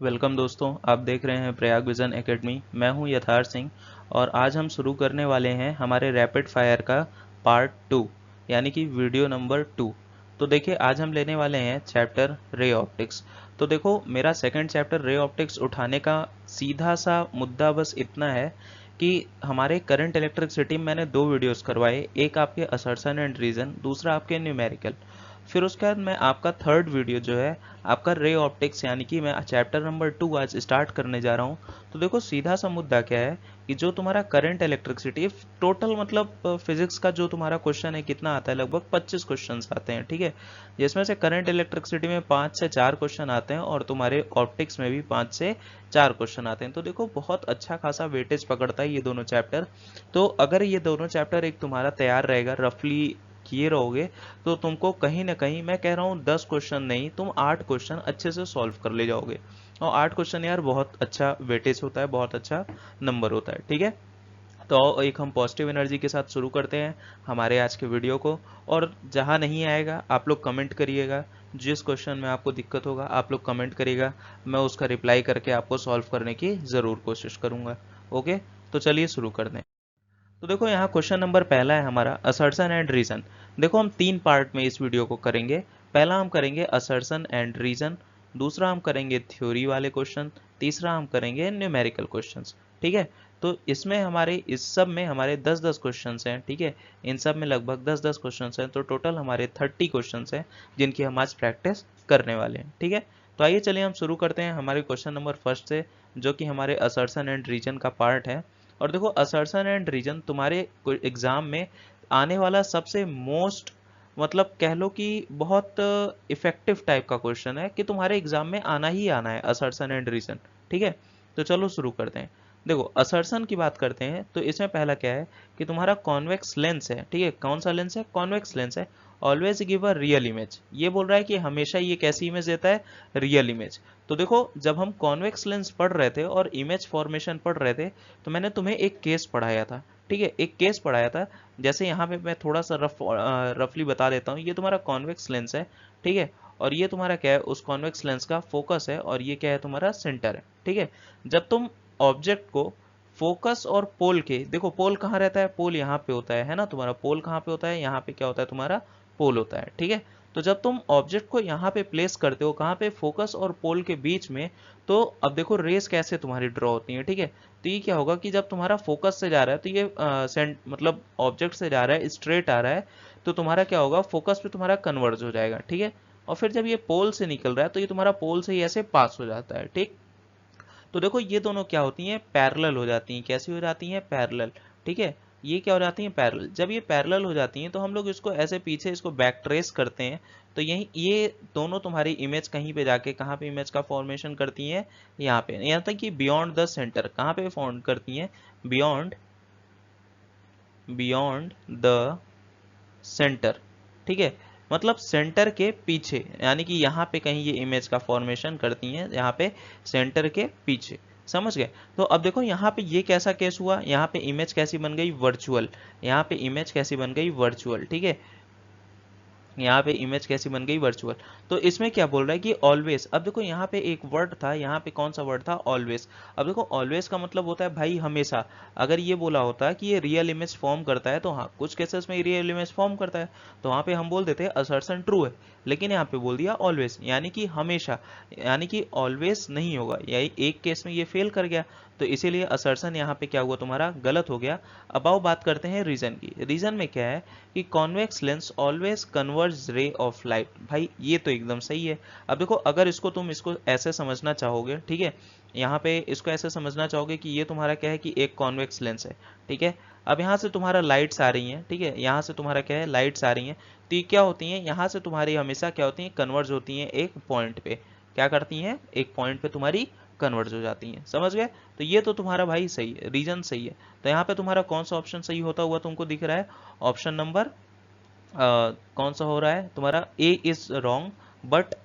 Welcome दोस्तों, आप देख रहे हैं प्रयाग विजन एकेडमी। मैं हूं यथार्थ सिंह और आज हम शुरू करने वाले हैं हमारे रैपिड फायर का पार्ट 2 यानी कि वीडियो नंबर 2। तो देखिए, आज हम लेने वाले हैं चैप्टर रे ऑप्टिक्स। तो देखो, मेरा सेकंड चैप्टर रे ऑप्टिक्स उठाने का सीधा सा मुद्दा बस इतना है कि हमारे करंट इलेक्ट्रिसिटी में मैंने दो वीडियोस करवाए, एक आपके असर्शन एंड रीजन, दूसरा आपके न्यूमेरिकल। फिर उसके बाद मैं आपका थर्ड वीडियो जो है आपका रे ऑप्टिक्स यानी कि मैं चैप्टर नंबर 2 आज स्टार्ट करने जा रहा हूँ। तो देखो, सीधा सा मुद्दा क्या है कि जो तुम्हारा करंट इलेक्ट्रिसिटी टोटल मतलब फिजिक्स का जो तुम्हारा क्वेश्चन है कितना आता है, लगभग 25 क्वेश्चन आते हैं, ठीक है। जिसमें से करंट इलेक्ट्रिसिटी में 5 से 4 क्वेश्चन आते हैं और तुम्हारे ऑप्टिक्स में भी 5 से 4 क्वेश्चन आते हैं। तो देखो, बहुत अच्छा खासा वेटेज पकड़ता है ये दोनों चैप्टर। तो अगर ये दोनों चैप्टर एक तुम्हारा तैयार रहेगा, रफली किए रहोगे, तो तुमको कहीं ना कहीं, मैं कह रहा हूँ 10 क्वेश्चन नहीं, तुम 8 क्वेश्चन अच्छे से सॉल्व कर ले जाओगे। और 8 क्वेश्चन यार बहुत अच्छा वेटेज होता है, बहुत अच्छा नंबर होता है, ठीक है। तो एक हम पॉजिटिव एनर्जी के साथ शुरू करते हैं हमारे आज के वीडियो को। और जहाँ नहीं आएगा आप लोग कमेंट करिएगा, जिस क्वेश्चन में आपको दिक्कत होगा आप लोग कमेंट करिएगा, मैं उसका रिप्लाई करके आपको सॉल्व करने की ज़रूर कोशिश करूँगा। ओके, तो चलिए शुरू कर दें। तो देखो, यहाँ क्वेश्चन नंबर पहला है हमारा असर्शन एंड रीजन। देखो, हम तीन पार्ट में इस वीडियो को करेंगे। पहला हम करेंगे असर्शन एंड रीजन, दूसरा हम करेंगे थ्योरी वाले क्वेश्चन, तीसरा हम करेंगे न्यूमेरिकल क्वेश्चंस, ठीक है। तो इसमें हमारे इस सब में हमारे 10-10 क्वेश्चंस हैं, ठीक है। इन सब में लगभग 10-10 क्वेश्चंस हैं, तो टोटल हमारे 30 क्वेश्चंस हैं जिनकी हम आज प्रैक्टिस करने वाले हैं, ठीक है। तो आइए चलिए हम शुरू करते हैं हमारे क्वेश्चन नंबर फर्स्ट से, जो कि हमारे असर्शन एंड रीजन का पार्ट है। और देखो, असर्शन एंड रीजन तुम्हारे एग्जाम में आने वाला सबसे मोस्ट, मतलब कह लो कि बहुत इफेक्टिव टाइप का क्वेश्चन है कि तुम्हारे एग्जाम में आना ही आना है असर्शन एंड रीजन, ठीक है। तो चलो शुरू करते हैं। देखो, असर्शन की बात करते हैं तो इसमें पहला क्या है कि तुम्हारा कॉन्वेक्स लेंस है, ठीक है। कौन सा लेंस है? कॉन्वेक्स लेंस है। Always give a real image, ये बोल रहा है कि हमेशा ये कैसी इमेज देता है? Real image. तो देखो, जब हम कॉन्वेक्स लेंस पढ़ रहे थे और इमेज फॉर्मेशन पढ़ रहे थे, तो मैंने तुम्हें एक केस पढ़ाया था, ठीक है, एक केस पढ़ाया था। जैसे यहाँ पे मैं थोड़ा सा रफली बता देता हूँ। ये तुम्हारा कॉन्वेक्स लेंस है, ठीक है। और ये तुम्हारा क्या है? उस कॉन्वेक्स लेंस का फोकस है, और ये क्या है? तुम्हारा सेंटर है, ठीक है। जब तुम ऑब्जेक्ट को फोकस और पोल के, देखो पोल कहाँ रहता है? पोल यहाँ पे होता है ना तुम्हारा। पोल कहाँ पे होता है? यहाँ पे क्या होता है? तुम्हारा पोल होता है, ठीक है। तो जब तुम ऑब्जेक्ट को यहाँ पे प्लेस करते हो, कहाँ पे? फोकस और पोल के बीच में। तो अब देखो रेस कैसे तुम्हारी ड्रॉ होती है, ठीक है। तो ये क्या होगा कि जब तुम्हारा फोकस से जा रहा है तो ये मतलब ऑब्जेक्ट से जा रहा है, स्ट्रेट आ रहा है, तो तुम्हारा क्या होगा? फोकस पे तुम्हारा कन्वर्ज हो जाएगा, ठीक है। और फिर जब ये पोल से निकल रहा है तो ये तुम्हारा पोल से ही ऐसे पास हो जाता है, ठीक। तो देखो, ये दोनों क्या होती हैं? पैरेलल हो जाती हैं। कैसी हो जाती हैं? पैरेलल, ठीक है। ये क्या हो जाती हैं? पैरेलल। जब ये पैरेलल हो जाती हैं तो हम लोग इसको ऐसे पीछे इसको बैक ट्रेस करते हैं, तो यही ये दोनों तुम्हारी इमेज कहीं पे जाके, कहाँ पे इमेज का फॉर्मेशन करती हैं? यहाँ पे। यहाँ तक कि बियॉन्ड द सेंटर, कहाँ पे फॉर्म करती हैं? बियॉन्ड बियॉन्ड द सेंटर, ठीक है। मतलब सेंटर के पीछे, यानी कि यहाँ पे कहीं ये इमेज का फॉर्मेशन करती हैं, यहाँ पे सेंटर के पीछे। समझ गए? तो अब देखो, यहाँ पे ये कैसा केस हुआ? यहाँ पे इमेज कैसी बन गई? वर्चुअल। यहाँ पे इमेज कैसी बन गई? वर्चुअल, ठीक है। यहाँ पे इमेज कैसी बन गई? वर्चुअल। तो इसमें क्या बोल रहा है कि ऑलवेज। अब देखो, यहाँ पे एक वर्ड था, यहाँ पे कौन सा वर्ड था? ऑलवेज। अब देखो, ऑलवेज का मतलब होता है भाई हमेशा। अगर ये बोला होता है कि ये रियल इमेज फॉर्म करता है, तो हाँ, कुछ केसेस में रियल इमेज फॉर्म करता है, तो वहाँ पे हम बोल देते हैं असर्शन ट्रू है। लेकिन यहाँ पे बोल दिया ऑलवेज, यानी कि हमेशा, यानी कि ऑलवेज नहीं होगा। यही एक केस में ये फेल कर गया, तो इसीलिए असर्शन यहाँ पे क्या हुआ? तुम्हारा गलत हो गया। अब आओ बात करते हैं रीजन की। रीजन में क्या है कि convex lens always converge ray of light. भाई ये तो एकदम सही है। अब देखो, अगर इसको तुम इसको ऐसे समझना चाहोगे, ठीक है, यहाँ पे इसको ऐसे समझना चाहोगे कि ये तुम्हारा क्या है कि एक कॉन्वेक्स लेंस है, ठीक है। अब यहाँ से तुम्हारा लाइट्स आ रही हैं, ठीक है, यहाँ से तुम्हारा क्या है? लाइट्स आ रही हैं। तो ये क्या होती हैं? यहाँ से तुम्हारी हमेशा क्या होती हैं? कन्वर्ज होती हैं एक पॉइंट पे। क्या करती हैं? एक पॉइंट पे तुम्हारी कन्वर्ज हो जाती हैं। समझ गए? तो ये तो तुम्हारा भाई सही है, रीजन सही है। तो यहाँ पे तुम्हारा कौन सा ऑप्शन सही होता हुआ तुमको दिख रहा है? ऑप्शन नंबर कौन सा हो रहा है तुम्हारा? A is wrong but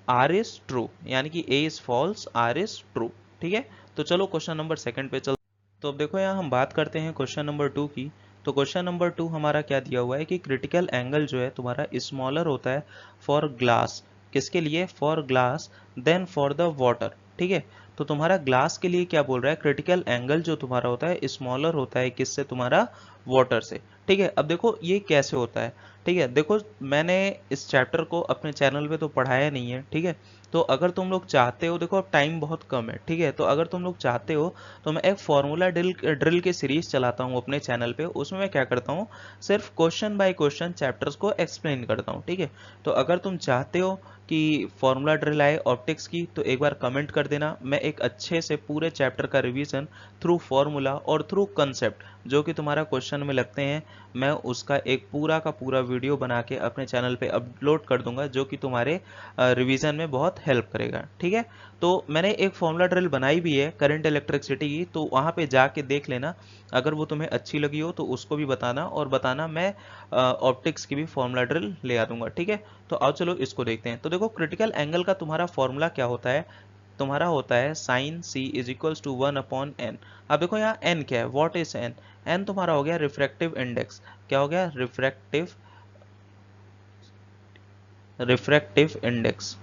R is true, यानी कि A is false, R is true, ठीक है। तो चलो क्वेश्चन नंबर सेकंड पे चल। तो अब देखो, यहाँ हम बात करते हैं क्वेश्चन नंबर 2 की। तो क्वेश्चन नंबर 2 हमारा क्या दिया हुआ है कि क्रिटिकल एंगल जो है तुम्हारा स्मॉलर होता है फॉर ग्लास। किसके लिए? For glass then for the water. ठीक है, तो तुम्हारा ग्लास के लिए क्या बोल रहा है, क्रिटिकल एंगल जो तुम्हारा होता है स्मॉलर होता है किससे, तुम्हारा वाटर से। ठीक है, अब देखो ये कैसे होता है। ठीक है, देखो मैंने इस चैप्टर को अपने चैनल पे तो पढ़ाया नहीं है। ठीक है, तो अगर तुम लोग चाहते हो, देखो अब टाइम बहुत कम है। ठीक है, तो अगर तुम लोग चाहते हो तो मैं एक फॉर्मूला ड्रिल की सीरीज चलाता हूँ अपने चैनल पे। उसमें मैं क्या करता हूँ, सिर्फ क्वेश्चन बाय क्वेश्चन चैप्टर्स को एक्सप्लेन करता हूँ। ठीक है, तो अगर तुम चाहते हो कि फॉर्मूला ड्रिल आए ऑप्टिक्स की तो एक बार कमेंट कर देना। मैं एक अच्छे से पूरे चैप्टर का रिवीजन थ्रू फॉर्मूला और थ्रू कंसेप्ट जो कि तुम्हारा क्वेश्चन में लगते हैं, मैं उसका एक पूरा का पूरा वीडियो बना के अपने चैनल पे अपलोड कर दूंगा, जो कि तुम्हारे रिवीजन में बहुत हेल्प करेगा। ठीक है, तो मैंने एक फॉर्मूला ड्रिल बनाई भी है करंट इलेक्ट्रिसिटी की, तो वहां पे जाके देख लेना। अगर वो तुम्हें अच्छी लगी हो तो उसको भी बताना, और बताना मैं ऑप्टिक्स की भी फॉर्मूला ड्रिल ले आ दूंगा। ठीक है, तो आओ चलो इसको देखते हैं। तो देखो क्रिटिकल एंगल का तुम्हारा फॉर्मूला क्या होता है, तुम्हारा होता है sine C is equals to 1/n। अब देखो यहाँ n क्या है, व्हाट इज n। n तुम्हारा हो गया रिफ्रैक्टिव इंडेक्स। क्या हो गया, रिफ्रैक्टिव इंडेक्स।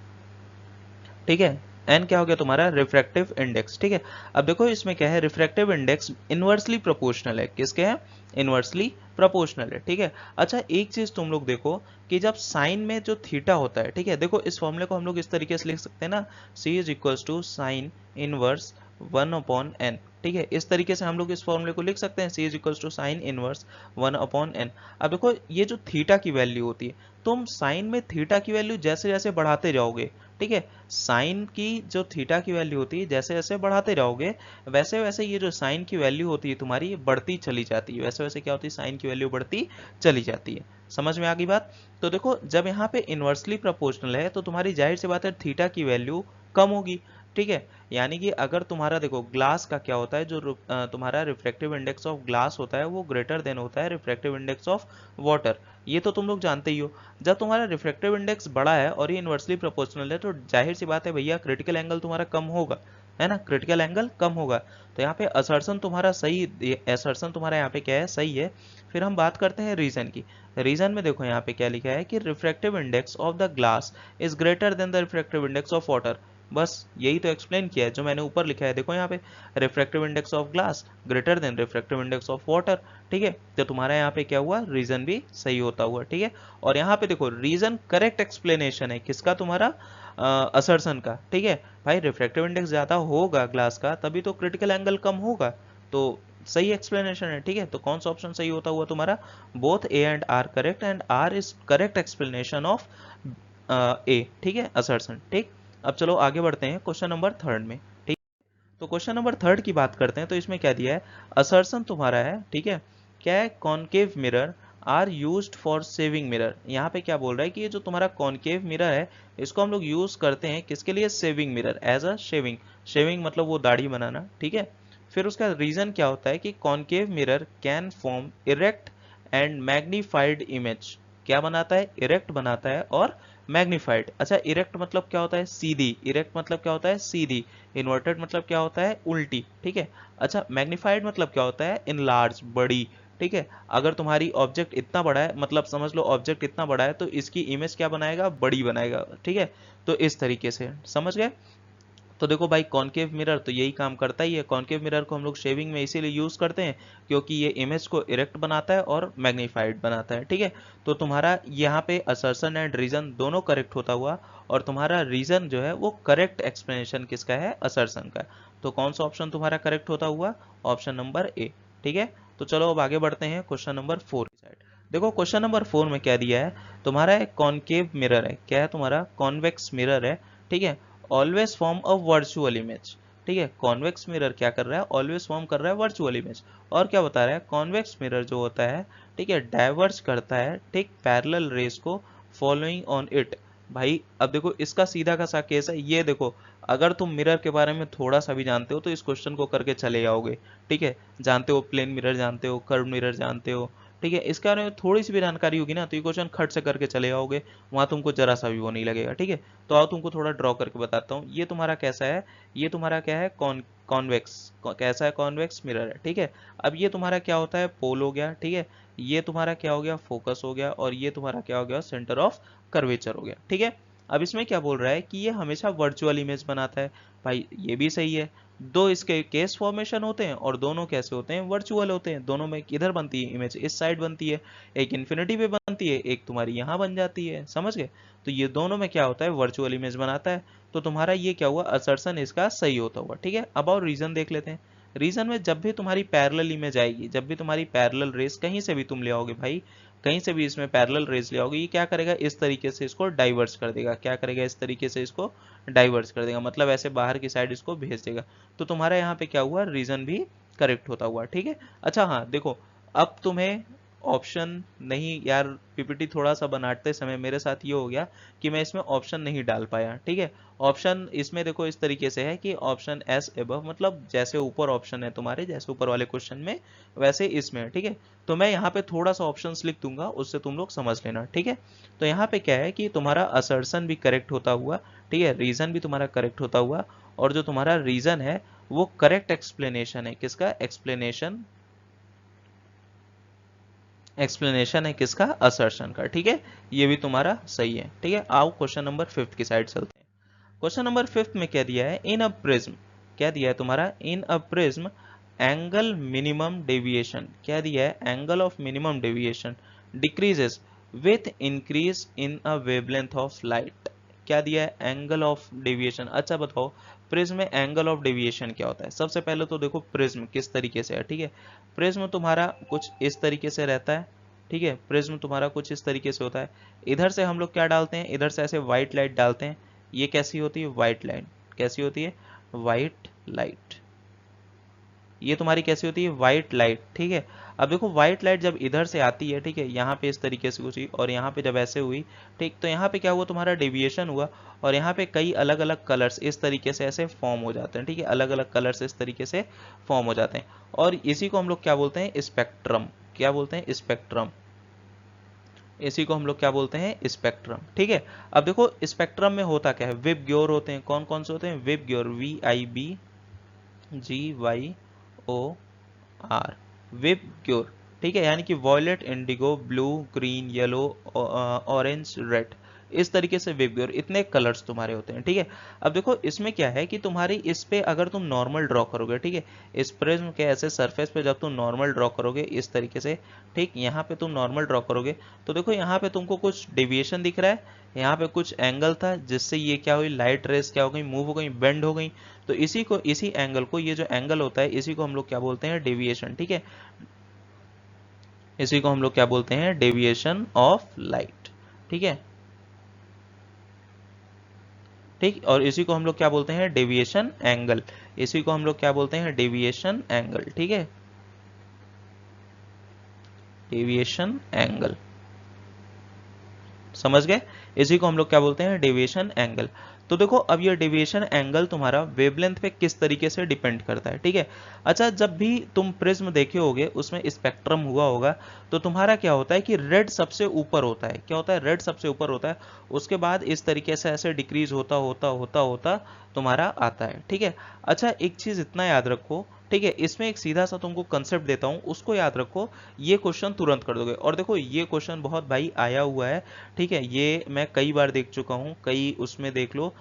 ठीक है, एन क्या हो गया तुम्हारा, रिफ्रैक्टिव इंडेक्स। ठीक है, अब देखो इसमें क्या है, रिफ्रैक्टिव इंडेक्स इनवर्सली प्रोपोर्शनल है, किसके है, इनवर्सली प्रोपोर्शनल है। ठीक है, अच्छा एक चीज तुम लोग देखो कि जब साइन में जो थीटा होता है, ठीक है, देखो इस फॉर्मूले को हम लोग इस तरीके से लिख सकते हैं ना, C is equals to sine inverse 1/n। ठीक है, इस तरीके से हम लोग इस फॉर्मूले को लिख सकते हैं, C is equals to sine inverse 1/n। अब देखो ये जो थीटा की वैल्यू होती है, तुम साइन में थीटा की वैल्यू जैसे जैसे बढ़ाते जाओगे, ठीक है, साइन की जो थीटा की वैल्यू होती है जैसे जैसे बढ़ाते जाओगे, वैसे वैसे ये जो साइन की वैल्यू होती है तुम्हारी बढ़ती चली जाती है। वैसे वैसे क्या होती है, साइन की वैल्यू बढ़ती चली जाती है। समझ में आ गई बात। तो देखो जब यहाँ पे इनवर्सली प्रोपोर्शनल है तो तुम्हारी जाहिर सी बात है थीटा की वैल्यू कम होगी। ठीक है, यानी कि अगर तुम्हारा देखो ग्लास का क्या होता है, जो तुम्हारा रिफ्रैक्टिव इंडेक्स ऑफ ग्लास होता है वो ग्रेटर देन होता है रिफ्रैक्टिव इंडेक्स ऑफ वाटर। ये तो तुम लोग जानते ही हो। जब तुम्हारा रिफ्रैक्टिव इंडेक्स बड़ा है और ये इनवर्सली प्रोपोर्शनल है तो जाहिर सी बात है भैया क्रिटिकल एंगल तुम्हारा कम होगा, है ना, क्रिटिकल एंगल कम होगा। तो यहाँ पे असर्शन तुम्हारा सही, असर्शन तुम्हारा यहाँ पे क्या है, सही है। फिर हम बात करते हैं रीजन की। रीजन में देखो यहाँ पे क्या लिखा है कि refractive index of the glass is greater than the refractive index of water. बस यही तो एक्सप्लेन किया है जो मैंने ऊपर लिखा है। देखो यहाँ पे refractive index of glass greater than refractive index of water. ठीक है, तो तुम्हारा यहाँ पे क्या हुआ, रीजन भी सही होता हुआ। ठीक है, और यहाँ पे देखो रीजन करेक्ट एक्सप्लेनेशन है किसका, तुम्हारा असर्शन का। ठीक है भाई, रिफ्रैक्टिव इंडेक्स ज्यादा होगा ग्लास का तभी तो क्रिटिकल एंगल कम होगा। तो सही एक्सप्लेनेशन है। ठीक है, तो कौन सा ऑप्शन सही होता हुआ तुम्हारा, both A and R correct, and R is correct explanation of A. ठीक है, असर्शन। ठीक, अब चलो आगे बढ़ते हैं क्वेश्चन नंबर थर्ड में। ठीक, तो क्वेश्चन नंबर थर्ड की बात करते हैं। तो इसमें क्या दिया है, असर्शन तुम्हारा है, ठीक है, क्या है, concave mirror are used for shaving mirror. यहाँ पे क्या बोल रहा है कि ये जो तुम्हारा कॉनकेव मिरर है इसको हम लोग यूज करते हैं किसके लिए, shaving mirror, as a shaving. Shaving मतलब वो दाढ़ी बनाना। ठीक है, फिर उसका रीजन क्या होता है कि concave mirror can form erect and magnified image. क्या बनाता है, इरेक्ट बनाता है और मैग्नीफाइड। अच्छा, इरेक्ट मतलब क्या होता है, सीधी। इरेक्ट मतलब क्या होता है, सीधी। इन्वर्टेड मतलब क्या होता है, उल्टी। ठीक है, अच्छा मैग्नीफाइड मतलब क्या होता है, इनलार्ज, बड़ी। ठीक है, अगर तुम्हारी ऑब्जेक्ट इतना बड़ा है, मतलब समझ लो ऑब्जेक्ट इतना बड़ा है तो इसकी इमेज क्या बनाएगा, बड़ी बनाएगा। ठीक है, तो इस तरीके से समझ गए। तो देखो भाई कॉनकेव मिरर तो यही काम करता ही है। कॉनकेव मिरर को हम लोग शेविंग में इसीलिए यूज करते हैं क्योंकि ये इमेज को इरेक्ट बनाता है और मैग्नीफाइड बनाता है। ठीक है, तो तुम्हारा यहाँ पे असर्शन एंड रीजन दोनों करेक्ट होता हुआ, और तुम्हारा रीजन जो है वो करेक्ट एक्सप्लेनेशन किसका है, असर्शन का। तो कौन सा ऑप्शन तुम्हारा करेक्ट होता हुआ, ऑप्शन नंबर ए। ठीक है, तो चलो अब आगे बढ़ते हैं क्वेश्चन नंबर 4 की साइड। देखो क्वेश्चन नंबर 4 में क्या दिया है, तुम्हारा एक कॉनकेव मिरर है, क्या है तुम्हारा, कॉन्वेक्स मिरर है। ठीक है, always form a virtual image. ठीक है, कॉन्वेक्स मिरर क्या कर रहा है, ऑलवेज फॉर्म कर रहा है वर्चुअल इमेज। और क्या बता रहा है, कॉन्वेक्स मिरर जो होता है, ठीक है, डाइवर्ज करता है, ठीक, पैरेलल रेस को फॉलोइंग ऑन इट। भाई अब देखो इसका सीधा का सा केस है। ये देखो अगर तुम मिरर के बारे में थोड़ा सा भी जानते हो तो इस क्वेश्चन को करके चले जाओगे। ठीक है, जानते हो प्लेन मिरर जानते हो, कर्व मिरर जानते हो। ठीक है, इसके बारे में थोड़ी सी भी जानकारी होगी ना तो ये क्वेश्चन खट से करके चले जाओगे, वहां तुमको जरा सा भी वो नहीं लगेगा। ठीक है, तो आओ तुमको थोड़ा ड्रॉ करके बताता हूँ। ये तुम्हारा कैसा है, ये तुम्हारा क्या है, कॉन्वेक्स, कैसा है, कॉन्वेक्स मिरर है। ठीक है, अब ये तुम्हारा क्या होता है, पोल हो गया। ठीक है, ये तुम्हारा क्या हो गया, फोकस हो गया, और ये तुम्हारा क्या हो गया, सेंटर ऑफ कर्वेचर हो गया। ठीक है, अब इसमें क्या बोल रहा है कि ये हमेशा वर्चुअल इमेज बनाता है। भाई ये भी सही है, दो इसके केस फॉर्मेशन होते हैं और दोनों कैसे होते हैं, वर्चुअल होते हैं। दोनों में किधर बनती है इमेज, इस साइड बनती है, एक इन्फिनिटी पे बनती है, एक तुम्हारी यहाँ बन जाती है, समझ गए। तो ये दोनों में क्या होता है, वर्चुअल इमेज बनाता है। तो तुम्हारा ये क्या हुआ, असर्शन इसका सही होता हुआ। ठीक है, अब और रीजन देख लेते हैं। रीजन में जब भी तुम्हारी पैरेलल इमेज आएगी, जब भी तुम्हारी पैरेलल रेस कहीं से भी तुम ले आओगे भाई, कहीं से भी इसमें पैरेलल रेस ले आओगे, ये क्या करेगा, इस तरीके से इसको डाइवर्स कर देगा। क्या करेगा, इस तरीके से इसको डाइवर्स कर देगा, मतलब ऐसे बाहर की साइड इसको भेज देगा। तो तुम्हारा यहाँ पे क्या हुआ, रीजन भी करेक्ट होता हुआ। ठीक है, अच्छा हाँ देखो, अब तुम्हें ऑप्शन नहीं, यार पीपीटी थोड़ा सा बनाते समय मेरे साथ ये हो गया कि मैं इसमें ऑप्शन नहीं डाल पाया। ठीक है, ऑप्शन इसमें देखो इस तरीके से है कि ऑप्शन एस एबव, मतलब जैसे ऊपर ऑप्शन है तुम्हारे, जैसे ऊपर वाले क्वेश्चन में वैसे इसमें। ठीक है, तो मैं यहाँ पे थोड़ा सा ऑप्शंस लिख दूंगा, उससे तुम लोग समझ लेना। ठीक है, तो यहाँ पे क्या है कि तुम्हारा असर्शन भी करेक्ट होता हुआ, ठीक है, रीजन भी तुम्हारा करेक्ट होता हुआ, और जो तुम्हारा रीजन है वो करेक्ट एक्सप्लेनेशन है, किसका एक्सप्लेनेशन, एक्सप्लेनेशन है किसका, असर्शन का। ठीक है, ये भी तुम्हारा सही है। ठीक है, आओ क्वेश्चन नंबर 5 की साइड चलते हैं। क्वेश्चन नंबर 5 में क्या दिया है, इन अ प्रिज्म, क्या दिया है तुम्हारा, in a prism angle minimum deviation, क्या दिया है, angle of minimum deviation decreases with increase in a wavelength of light. क्या दिया है, एंगल ऑफ डेविएशन। अच्छा बताओ, प्रिज्म में एंगल ऑफ डेविएशन क्या होता है। सबसे पहले तो देखो प्रिज्म किस तरीके से है। ठीक है, प्रिज्म तुम्हारा कुछ इस तरीके से रहता है। ठीक है, प्रिज्म तुम्हारा कुछ इस तरीके से होता है। इधर से हम लोग क्या डालते हैं, इधर से ऐसे व्हाइट लाइट डालते हैं। ये कैसी होती है, व्हाइट लाइट, कैसी होती है, व्हाइट लाइट, ये तुम्हारी कैसी होती है, व्हाइट लाइट। ठीक है, अब देखो व्हाइट लाइट जब इधर से आती है, ठीक है, यहाँ पे इस तरीके से कुछ हुई, और यहाँ पे जब ऐसे हुई, ठीक, तो यहाँ पे क्या हुआ, तुम्हारा डेविएशन हुआ, और यहाँ पे कई अलग अलग कलर्स इस तरीके से ऐसे फॉर्म हो जाते हैं। ठीक है, अलग अलग कलर्स इस तरीके से फॉर्म हो जाते हैं, और इसी को हम लोग क्या बोलते हैं, स्पेक्ट्रम। क्या बोलते हैं, स्पेक्ट्रम। इसी को हम लोग क्या बोलते हैं, स्पेक्ट्रम। ठीक है, अब देखो स्पेक्ट्रम में होता क्या है, विब ग्योर होते हैं। कौन कौन से होते हैं, विब ग्योर, VIBGYOR, विब ग्योर। ठीक है, यानी कि violet, indigo, blue, green, yellow, orange, red, इस तरीके से विब ग्योर, इतने कलर्स तुम्हारे होते हैं। ठीक है, अब देखो इसमें क्या है कि तुम्हारी इस पे अगर तुम नॉर्मल ड्रॉ करोगे, ठीक है, इस प्रिज्म के ऐसे सरफेस पे जब तुम नॉर्मल ड्रॉ करोगे इस तरीके से, ठीक, यहाँ पे तुम नॉर्मल ड्रॉ करोगे, तो देखो यहाँ पे तुमको कुछ डेविएशन दिख रहा है, यहाँ पे कुछ एंगल था जिससे ये क्या हुई, लाइट रेस क्या हो गई, मूव हो गई, बेंड हो गई। तो इसी एंगल को, ये जो एंगल होता है इसी को हम लोग क्या बोलते हैं, डेविएशन। ठीक है, इसी को हम लोग क्या बोलते हैं, डेविएशन ऑफ लाइट। ठीक है, ठीक, और इसी को हम लोग क्या बोलते हैं, डेविएशन एंगल। इसी को हम लोग क्या बोलते हैं, डेविएशन एंगल। ठीक है, डेविएशन एंगल, समझ गए। इसी को हम लोग क्या बोलते हैं, डेविएशन एंगल। तो देखो अब ये डेविएशन एंगल तुम्हारा वेवलेंथ पे किस तरीके से डिपेंड करता है। ठीक है, अच्छा जब भी तुम प्रिज्म देखे होगे उसमें स्पेक्ट्रम हुआ होगा, तो तुम्हारा क्या होता है कि रेड सबसे ऊपर होता है। क्या होता है, रेड सबसे ऊपर होता है, उसके बाद इस तरीके से ऐसे डिक्रीज होता होता होता होता तुम्हारा आता है। ठीक है, अच्छा एक चीज इतना याद रखो, ठीक है, इसमें एक सीधा सा तुमको कंसेप्ट देता हूं, उसको याद रखो, ये क्वेश्चन तुरंत कर दोगे। और देखो ये क्वेश्चन बहुत भाई आया हुआ है। ठीक है, ये मैं कई बार देख चुका हूँ, कई उसमें देख लो,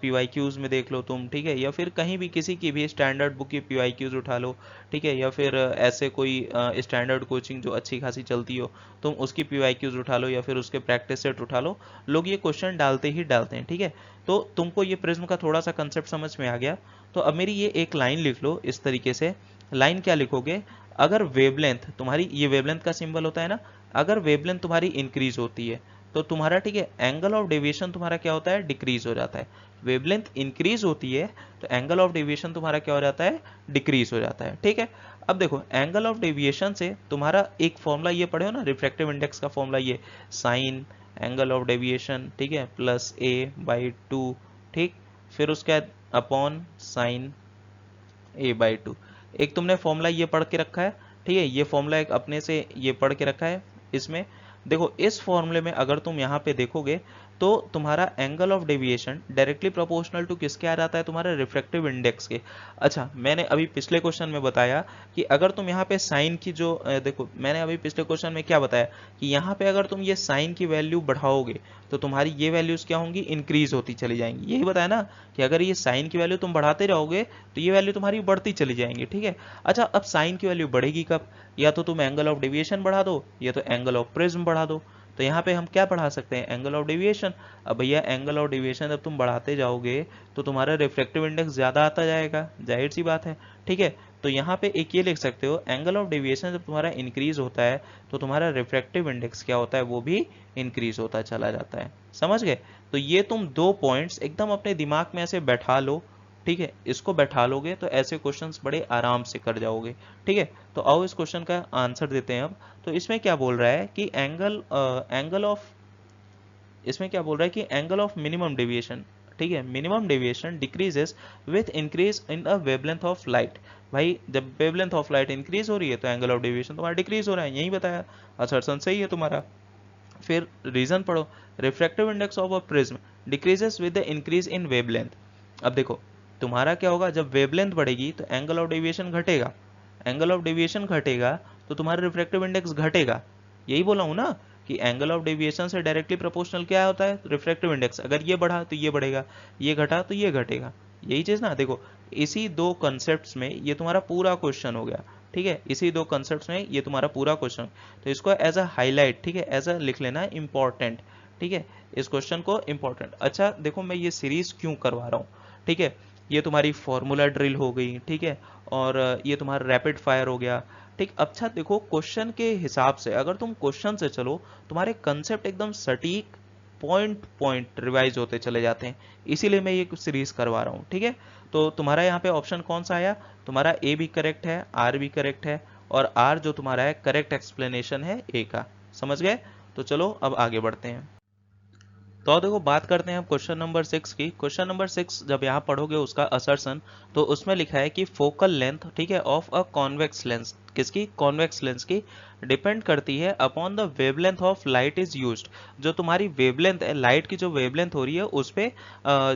PYQs में देख लो तुम। ठीक है, या फिर कहीं भी किसी की भी स्टैंडर्ड बुक की PYQs उठा लो। ठीक है, या फिर ऐसे कोई स्टैंडर्ड कोचिंग जो अच्छी खासी चलती हो, तुम उसकी PYQs उठा लो, या फिर उसके प्रैक्टिस सेट उठा लो, लोग ये क्वेश्चन डालते ही डालते हैं। ठीक है, तो तुमको ये प्रिज्म का थोड़ा सा कंसेप्ट समझ में आ गया, तो अब मेरी ये एक लाइन लिख लो इस तरीके से। लाइन क्या लिखोगे, अगर वेवलेंथ तुम्हारी, ये वेवलेंथ का सिंबल होता है ना, अगर वेवलेंथ तुम्हारी इंक्रीज होती है तो तुम्हारा, ठीक है, एंगल ऑफ डेविएशन तुम्हारा क्या होता है, डिक्रीज हो जाता है। वेवलेंथ इंक्रीज होती है तो एंगल ऑफ डेविएशन तुम्हारा क्या हो जाता है, डिक्रीज हो जाता है। ठीक है, अब देखो एंगल ऑफ डेविएशन से तुम्हारा एक फॉर्मूला ये पढ़े हो ना, रिफ्रैक्टिव इंडेक्स का फॉर्मूला, ये साइन एंगल ऑफ डेविएशन, ठीक है, प्लस A/2। ठीक, फिर उसके बाद अपॉन साइन A/2। एक तुमने फॉर्मूला ये पढ़ के रखा है, ठीक है, ये फॉर्मूला एक अपने से ये पढ़ के रखा है। इसमें देखो इस फॉर्मूले में अगर तुम यहाँ पे देखोगे तो तुम्हारा angle of deviation directly proportional to किसके आ जाता है, तुम्हारे रिफ्रैक्टिव इंडेक्स के। अच्छा, मैंने अभी पिछले क्वेश्चन में बताया कि अगर तुम यहाँ पे साइन की जो देखो, मैंने अभी पिछले क्वेश्चन में क्या बताया कि यहाँ पे अगर तुम ये साइन की वैल्यू बढ़ाओगे तो तुम्हारी ये वैल्यूज क्या होंगी, इंक्रीज होती चली जाएंगी। यही बताया ना कि अगर ये साइन की वैल्यू तुम बढ़ाते रहोगे तो ये वैल्यू तुम्हारी बढ़ती चली जाएंगी, ठीक है। अच्छा, अब साइन की वैल्यू बढ़ेगी कब, या तो तुम एंगल ऑफ डेविएशन बढ़ा दो या तो एंगल ऑफ प्रिज्म बढ़ा दो। तो यहाँ पे हम क्या बढ़ा सकते हैं, एंगल ऑफ डेविएशन। अब भैया एंगल ऑफ डेविएशन जब तुम बढ़ाते जाओगे तो तुम्हारा रिफ्रैक्टिव इंडेक्स ज्यादा आता जाएगा, जाहिर सी बात है, ठीक है। तो यहाँ पे एक ये लिख सकते हो, एंगल ऑफ डेविएशन जब तुम्हारा इंक्रीज होता है तो तुम्हारा रिफ्रैक्टिव इंडेक्स क्या होता है, वो भी इंक्रीज होता चला जाता है। समझ गए। तो ये तुम दो पॉइंट्स एकदम अपने दिमाग में ऐसे बैठा लो, ठीक है। इसको बैठा लोगे तो ऐसे क्वेश्चंस बड़े आराम से कर जाओगे, ठीक है। तो आओ इस क्वेश्चन का आंसर देते हैं अब। तो इसमें क्या बोल रहा है कि इसमें क्या बोल रहा है कि एंगल ऑफ मिनिमम डेविएशन, ठीक है, minimum deviation decreases with increase in the wavelength of light. भाई जब वेवलेंथ ऑफ लाइट इंक्रीज हो रही है तो एंगल ऑफ डेविएशन तुम्हारा डिक्रीज हो रहा है, यही बताया, असर्शन सही है तुम्हारा। फिर रीजन पढ़ो, refractive index of a prism decreases with the increase in wavelength. अब देखो तुम्हारा क्या होगा, जब वेवलेंथ बढ़ेगी तो एंगल ऑफ डेविएशन घटेगा, एंगल ऑफ डेविएशन घटेगा तो तुम्हारा रिफ्रैक्टिव इंडेक्स घटेगा। यही बोला हूं ना कि एंगल ऑफ डेविएशन से डायरेक्टली प्रोपोर्शनल क्या होता है, रिफ्रैक्टिव इंडेक्स। अगर ये बढ़ा तो ये बढ़ेगा, ये घटा तो ये घटेगा, यही चीज ना। देखो इसी दो कंसेप्ट में ये तुम्हारा पूरा क्वेश्चन हो गया, ठीक है। इसी दो कंसेप्ट में ये तुम्हारा पूरा क्वेश्चन, तो इसको एज अ हाईलाइट, ठीक है, एज अ लिख लेना इंपॉर्टेंट, ठीक है, इस क्वेश्चन को इंपॉर्टेंट। अच्छा देखो मैं ये सीरीज क्यों करवा रहा हूँ, ठीक है। ये तुम्हारी फॉर्मूला ड्रिल हो गई, ठीक है, और ये तुम्हारा रैपिड फायर हो गया, ठीक। अच्छा देखो क्वेश्चन के हिसाब से अगर तुम क्वेश्चन से चलो, तुम्हारे कंसेप्ट एकदम सटीक पॉइंट पॉइंट रिवाइज होते चले जाते हैं, इसीलिए मैं ये सीरीज करवा रहा हूँ, ठीक है। तो तुम्हारा यहाँ पे ऑप्शन कौन सा आया, तुम्हारा ए भी करेक्ट है, आर भी करेक्ट है, और आर जो तुम्हारा है करेक्ट एक्सप्लेनेशन है ए का। समझ गए। तो चलो अब आगे बढ़ते हैं। तो देखो बात करते हैं हम क्वेश्चन नंबर 6 की। क्वेश्चन नंबर 6 जब यहाँ पढ़ोगे उसका असर्शन, तो उसमें लिखा है कि फोकल लेंथ, ठीक है, ऑफ अ कॉन्वेक्स लेंस, किसकी, कॉन्वेक्स लेंस की, डिपेंड करती है upon the wavelength of light is used. जो तुम्हारी वेवलेंथ है, लाइट की जो वेवलेंथ हो रही है उस पे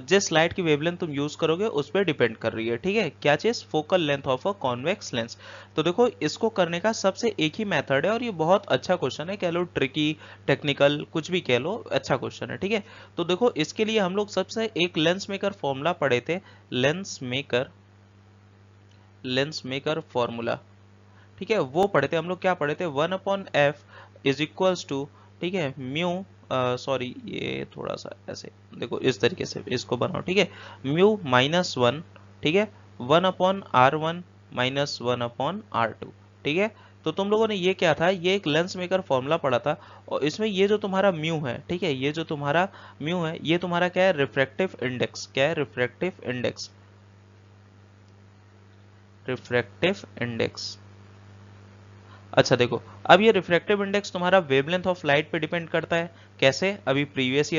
जिस लाइट की वेवलेंथ तुम यूज करोगे उस पे डिपेंड कर रही है, ठीक है। क्या चीज, focal length of a convex lens. तो देखो इसको करने का सबसे एक ही मेथड है और ये बहुत अच्छा क्वेश्चन है, कह लो ट्रिकी, टेक्निकल, कुछ भी कह लो, अच्छा क्वेश्चन है, ठीक है। तो देखो इसके लिए हम लोग सबसे एक लेंस मेकर फॉर्मूला पढ़े थे, लेंस मेकर फॉर्मूला, ठीक है, वो पढ़े थे हम लोग। क्या पढ़े थे, 1/f इज इक्वल्स टू, ठीक है, म्यू, सॉरी ये थोड़ा सा ऐसे देखो, इस तरीके से इसको बनाओ, ठीक है, म्यू -1, ठीक है, 1/r1 -1/r2, ठीक है। तो तुम लोगों ने ये क्या था, ये एक लेंस मेकर फॉर्मूला पढ़ा था, और इसमें ये जो तुम्हारा म्यू है, ठीक है, ये जो तुम्हारा म्यू है ये तुम्हारा क्या है, रिफ्रैक्टिव इंडेक्स। क्या है, रिफ्रैक्टिव इंडेक्स, रिफ्रैक्टिव इंडेक्स। अच्छा देखो अब ये रिफ्रैक्टिव इंडेक्स तुम्हारा वेवलेंथ ऑफ लाइट पे डिपेंड करता है। कैसे, अभी प्रीवियस